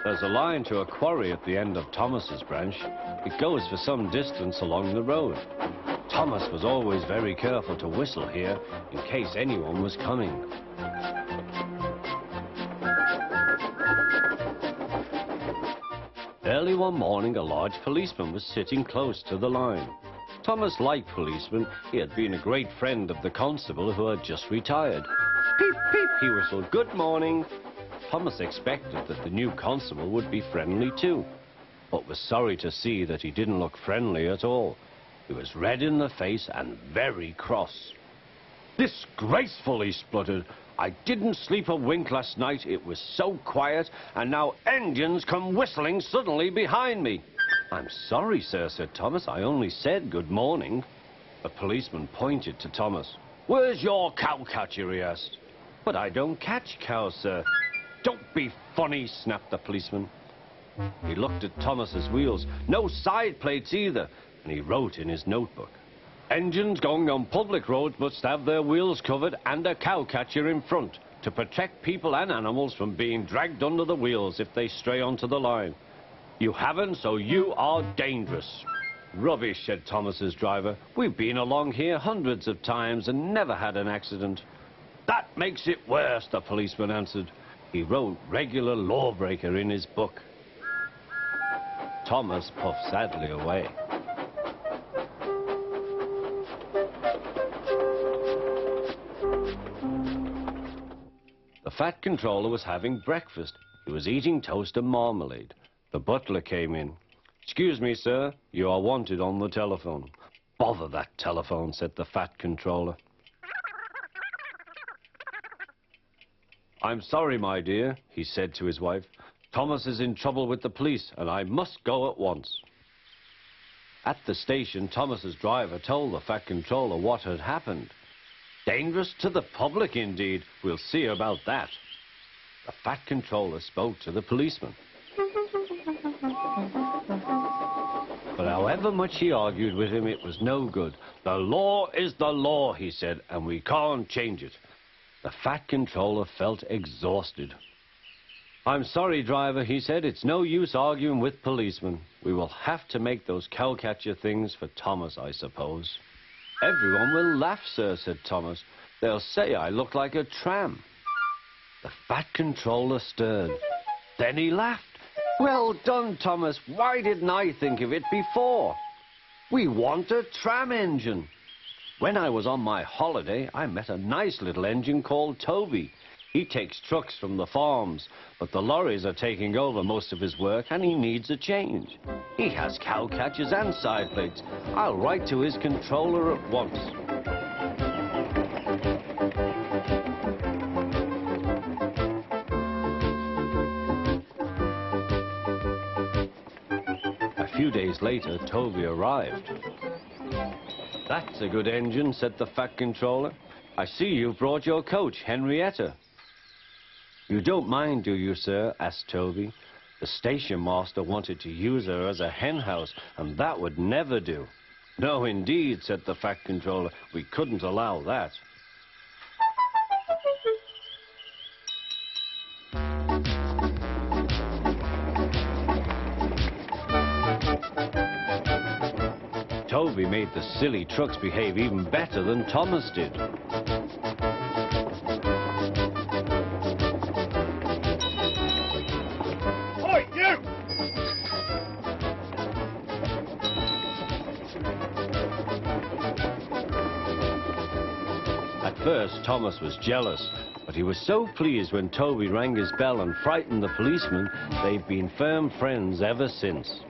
There's a line to a quarry at the end of Thomas's branch. It goes for some distance along the road. Thomas was always very careful to whistle here in case anyone was coming. Early one morning, a large policeman was sitting close to the line. Thomas liked policemen. He had been a great friend of the constable who had just retired. Peep, peep, he whistled, "Good morning." Thomas expected that the new constable would be friendly too, but was sorry to see that he didn't look friendly at all. He was red in the face and very cross. "Disgraceful," he spluttered. "I didn't sleep a wink last night. It was so quiet, and now engines come whistling suddenly behind me." "I'm sorry, sir," said Thomas. "I only said good morning." The policeman pointed to Thomas. "Where's your cowcatcher?" he asked. "But I don't catch cows, sir." "Don't be funny," snapped the policeman. He looked at Thomas's wheels. No side plates either, and he wrote in his notebook, "Engines going on public roads must have their wheels covered and a cowcatcher in front to protect people and animals from being dragged under the wheels if they stray onto the line. You haven't, so you are dangerous." "Rubbish," said Thomas's driver. "We've been along here hundreds of times and never had an accident." "That makes it worse," the policeman answered. He wrote "regular lawbreaker" in his book. Thomas puffed sadly away. The fat controller was having breakfast. He was eating toast and marmalade. The butler came in. "Excuse me, sir, you are wanted on the telephone." "Bother that telephone," said the fat controller. "I'm sorry, my dear," he said to his wife. "Thomas is in trouble with the police, and I must go at once." At the station, Thomas's driver told the fat controller what had happened. "Dangerous to the public, indeed. We'll see about that." The fat controller spoke to the policeman. But however much he argued with him, it was no good. "The law is the law," he said, "and we can't change it." The fat controller felt exhausted. "I'm sorry, driver," he said. "It's no use arguing with policemen. We will have to make those cowcatcher things for Thomas, I suppose." "Everyone will laugh, sir," said Thomas. "They'll say I look like a tram." The fat controller stirred. Then he laughed. "Well done, Thomas. Why didn't I think of it before? We want a tram engine. When I was on my holiday, I met a nice little engine called Toby. He takes trucks from the farms, but the lorries are taking over most of his work, and he needs a change. He has cowcatchers and side plates. I'll write to his controller at once." A few days later, Toby arrived. "That's a good engine," said the fat controller. "I see you've brought your coach, Henrietta." "You don't mind, do you, sir?" asked Toby. "The station master wanted to use her as a hen house, and that would never do." "No, indeed," said the fat controller. "We couldn't allow that." Toby made the silly trucks behave even better than Thomas did. Oi, you! At first, Thomas was jealous, but he was so pleased when Toby rang his bell and frightened the policeman. They've been firm friends ever since.